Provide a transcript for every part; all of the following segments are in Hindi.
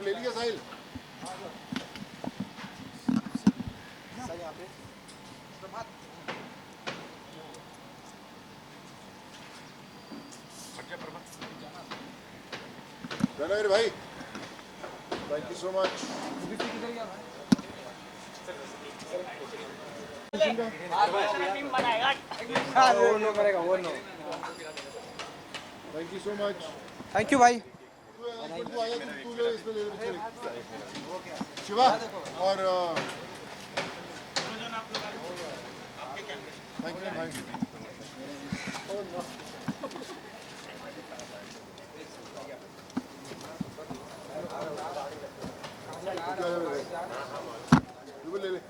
ले लिया साहिल? रणवीर भाई, thank you so much. Thank you so much. Thank you भाई। शिवा और थैंक यू भाई। ले ले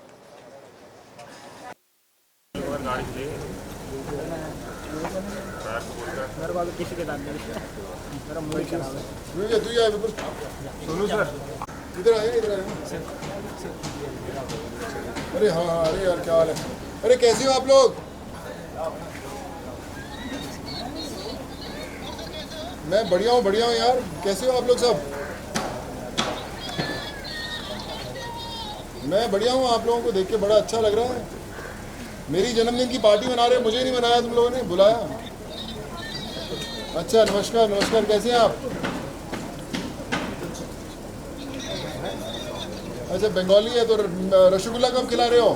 मेरे को किसी के दांत मेरा मुंह खराब है। तू ही आए बिल्कुल। सोनू सर इधर आए, इधर आए। अरे हाँ हाँ, अरे यार क्या हाल है? अरे कैसे हो आप लोग? मैं बढ़िया हूँ यार। कैसे हो आप लोग सब? मैं बढ़िया हूँ। आप लोगों को देख के बड़ा अच्छा लग रहा है। मेरी जन्मदिन की पार्टी मना रहे हो, मुझे नहीं मनाया तुम लोगों ने, बुलाया? अच्छा, नमस्कार नमस्कार, कैसे हैं आप? अच्छा, बंगाली है तो रसगुल्ला कब खिला रहे हो?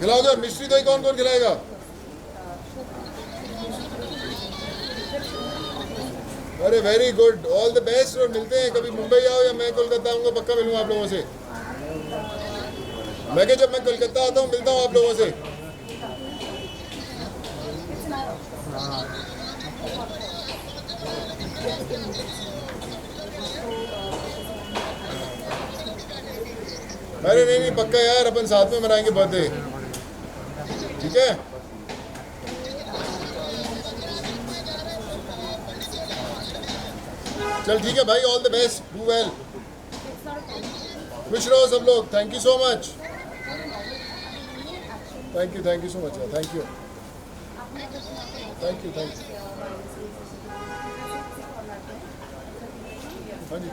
खिलाओगे? और मिश्री दही कौन कौन खिलाएगा? अरे very good, all the best. और मिलते हैं कभी, मुंबई आओ या मैं कोलकाता आऊँगा, पक्का मिलूंगा आप लोगों से। मैं जब मैं कोलकाता आता हूँ मिलता हूँ आप लोगों से। अरे नहीं पक्का यार, अपन साथ में मनाएंगे बर्थडे, ठीक है? चल ठीक है भाई, all the best, do well, खुश रहो सब लोग। Thank you so much. Thank you so much यार, थैंक यू। हाँ जी।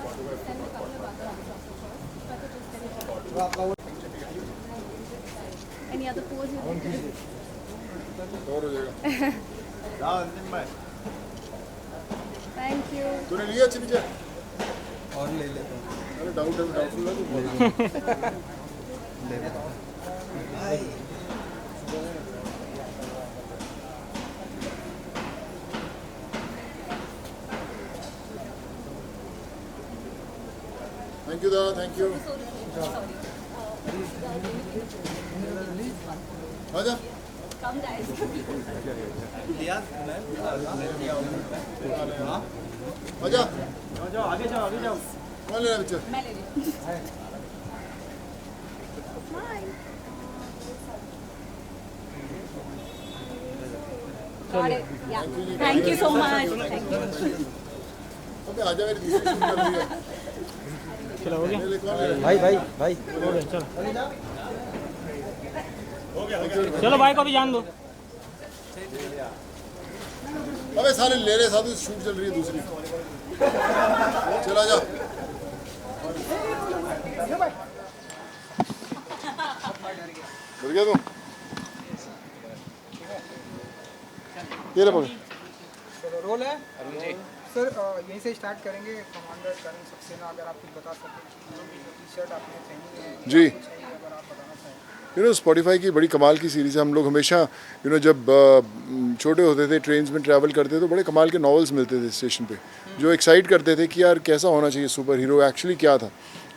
Any other pose you want to do? और हो जाएगा। Thank you. तूने लिया अच्छी पिक्चर? और ले लेता हूँ। अरे डाउटफुल है तू। ले लेता हूँ। थैंक यू दादा, थैंक यू। आजा। Come guys. आजा। आगे जाओ। कौन ले रहा है पिक्चर? मैं ले रही हूँ. Smile. Got it. Yeah. Thank you so much. Thank you. अबे आजा, मेरी दूसरी सीन कर रही है। चलो हो गया ले ले, कौन ले रहा है? भाई हो गया चलो चलो भाई को भी जान दो अबे सारे ले रहे, साधु शूट चल रही है दूसरी। चला जा। डर गया तुम? ये ले पकड़। रोल है सर, यहीं से स्टार्ट करेंगे। कमांडर करण सक्सेना, अगर आप कुछ बता सकें, टी शर्ट आपने पहनी है जी। अगर आप बताना चाहें। स्पॉटिफाई की बड़ी कमाल की सीरीज़ है। हम लोग हमेशा जब छोटे होते थे, ट्रेन्स में ट्रैवल करते थे, तो बड़े कमाल के नॉवेल्स मिलते थे स्टेशन पे, जो एक्साइट करते थे कि यार कैसा होना चाहिए सुपर हीरो, एक्चुअली क्या था।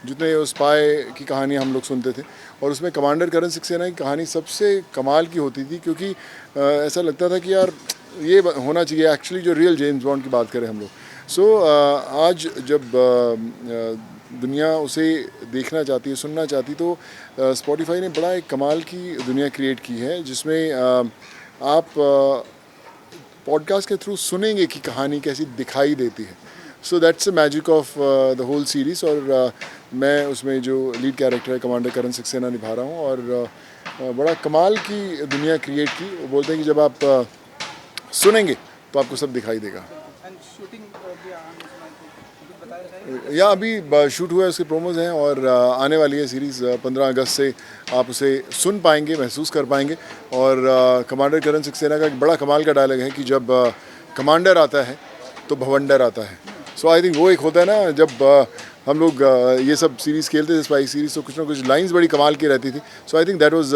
जितने उस स्पाई की कहानी हम लोग सुनते थे, और उसमें कमांडर करण सक्सेना की कहानी सबसे कमाल की होती थी, क्योंकि ऐसा लगता था कि यार ये होना चाहिए एक्चुअली, जो रियल जेम्स बॉन्ड की बात करें हम लोग। सो आज जब दुनिया उसे देखना चाहती है, सुनना चाहती, तो स्पॉटिफाई ने बड़ा एक कमाल की दुनिया क्रिएट की है, जिसमें आप पॉडकास्ट के थ्रू सुनेंगे कि कहानी कैसी दिखाई देती है। So that's the magic of the whole series. और मैं उसमें जो लीड कैरेक्टर है कमांडर करण सक्सेना निभा रहा हूँ, और बड़ा कमाल की दुनिया क्रिएट की। वो बोलते हैं कि जब आप सुनेंगे तो आपको सब दिखाई देगा। एंड शूटिंग भी आने सुना है, कुछ बताया जाए? या अभी शूट हुआ है, उसके प्रोमोज हैं और आने वाली है सीरीज़। 15 अगस्त से आप उसे सुन पाएंगे, महसूस कर पाएंगे। और कमांडर करण सक्सेना का एक बड़ा कमाल का डायलॉग है कि जब कमांडर आता है तो भवंडर आता है। सो आई थिंक वो एक होता है ना, जब हम लोग ये सब सीरीज़ खेलते थे, स्पाई सीरीज़, तो कुछ ना कुछ लाइंस बड़ी कमाल की रहती थी। So I think that was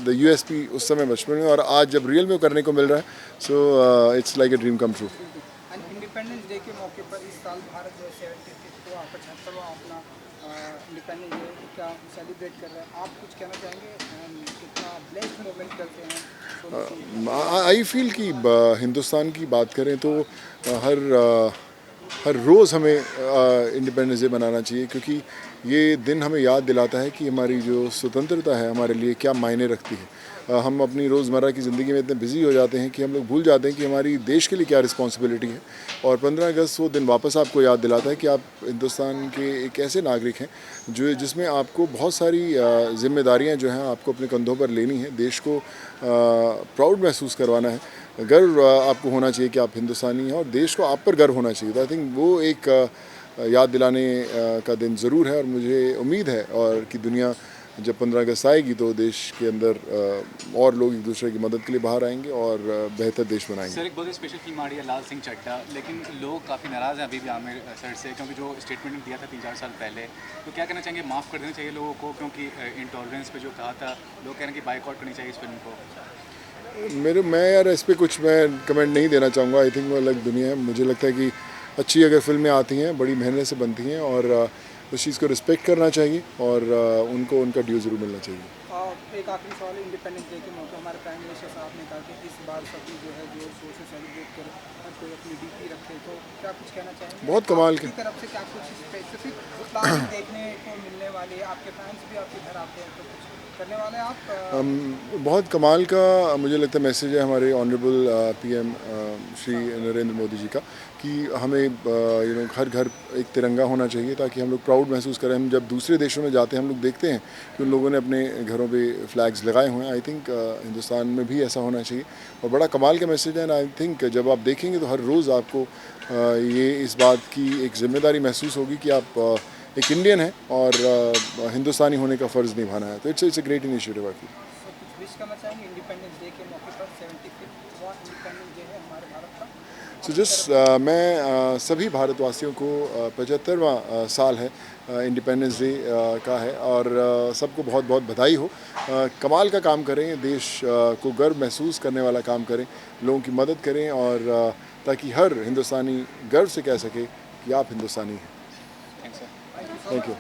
the USP उस समय बचपन में, और आज जब रियल में करने को मिल रहा है, so it's like a dream come true. And independence day के मौके पर इस साल भारत जो है 75वां 75वां अपना इंडिपेंडेंस डे क्या सेलिब्रेट कर रहा है, आप कुछ कहना चाहेंगे? एंड कितना ब्लेस्ड मोमेंट करते हैं सोनू सूद? आई फील कि हिंदुस्तान की बात करें तो हर रोज़ हमें इंडिपेंडेंस डे मनाना चाहिए, क्योंकि ये दिन हमें याद दिलाता है कि हमारी जो स्वतंत्रता है हमारे लिए क्या मायने रखती है। हम अपनी रोज़मर्रा की ज़िंदगी में इतने बिजी हो जाते हैं कि हम लोग भूल जाते हैं कि हमारी देश के लिए क्या रिस्पॉन्सिबिलिटी है। और 15 अगस्त वो दिन वापस आपको याद दिलाता है कि आप हिंदुस्तान के एक ऐसे नागरिक हैं जिसमें आपको बहुत सारी जिम्मेदारियां जो हैं आपको अपने कंधों पर लेनी है। देश को प्राउड महसूस करवाना है, गर्व आपको होना चाहिए कि आप हिंदुस्तानी हैं, और देश को आप पर गर्व होना चाहिए। तो आई थिंक वो एक याद दिलाने का दिन ज़रूर है। और मुझे उम्मीद है और कि दुनिया जब 15 अगस्त आएगी तो देश के अंदर और लोग एक दूसरे की मदद के लिए बाहर आएंगे और बेहतर देश बनाएंगे। सर, एक बहुत ही स्पेशल फिल्म आ रही है लाल सिंह चड्ढा, लेकिन लोग काफ़ी नाराज़ हैं अभी भी आमिर सर से, क्योंकि जो स्टेटमेंट दिया था 3-4 साल पहले, तो क्या कहना चाहेंगे? माफ़ कर देना चाहिए लोगों को, क्योंकि इंटॉलरेंस पे जो कहा था, लोग कह रहे हैं कि बाइकआउट करनी चाहिए इस फिल्म को। मैं यार इस पर कुछ मैं कमेंट नहीं देना चाहूँगा। आई थिंक वो अलग दुनिया है। मुझे लगता है कि अच्छी अगर फिल्में आती हैं बड़ी मेहनत से बनती हैं, और उस चीज़ को रिस्पेक्ट करना चाहिए और उनको उनका ड्यू ज़रूर मिलना चाहिए। एक आखिरी सवाल, इंडिपेंडेंस डे के मौके हमारे प्राइम मिनिस्टर साहब ने कहा कि इस बार सभी जो है जोर शोर से सेलिब्रेट करें, हर कोई अपनी डीपी रखे, तो क्या कुछ कहना चाहेंगे? बहुत कमाल के आपकी तरफ से क्या कुछ स्पेसिफिक प्लान देखने को मिलने वाले? आपके फैंस भी आपके घर आते हैं, तो कुछ करने वाले हैं आप? बहुत कमाल का मुझे लगता है मैसेज है हमारे ऑनरेबल पीएम श्री नरेंद्र मोदी जी का, कि हमें हर घर एक तिरंगा होना चाहिए, ताकि हम लोग प्राउड महसूस करें। हम जब दूसरे देशों में जाते हैं हम लोग देखते हैं कि उन लोगों ने अपने घरों पे फ्लैग्स लगाए हुए हैं। आई थिंक हिंदुस्तान में भी ऐसा होना चाहिए, और बड़ा कमाल का मैसेज है। आई थिंक जब आप देखेंगे तो हर रोज़ आपको ये इस बात की एक जिम्मेदारी महसूस होगी कि आप एक इंडियन है और हिंदुस्तानी होने का फ़र्ज़ निभाना है। तो इट्स ए ग्रेट इनिशिएटिव। कुछ विश करना चाहेंगे इंडिपेंडेंस डे के मौके पर? 75वां इंडिपेंडेंस डे है हमारे भारत का। सो मैं सभी भारतवासियों को 75वां साल है इंडिपेंडेंस डे का है, और सबको बहुत बहुत बधाई हो। कमाल का काम करें, देश को गर्व महसूस करने वाला काम करें, लोगों की मदद करें, और ताकि हर हिंदुस्तानी गर्व से कह सके कि आप हिंदुस्तानी हैं। Thanks sir. Thank you.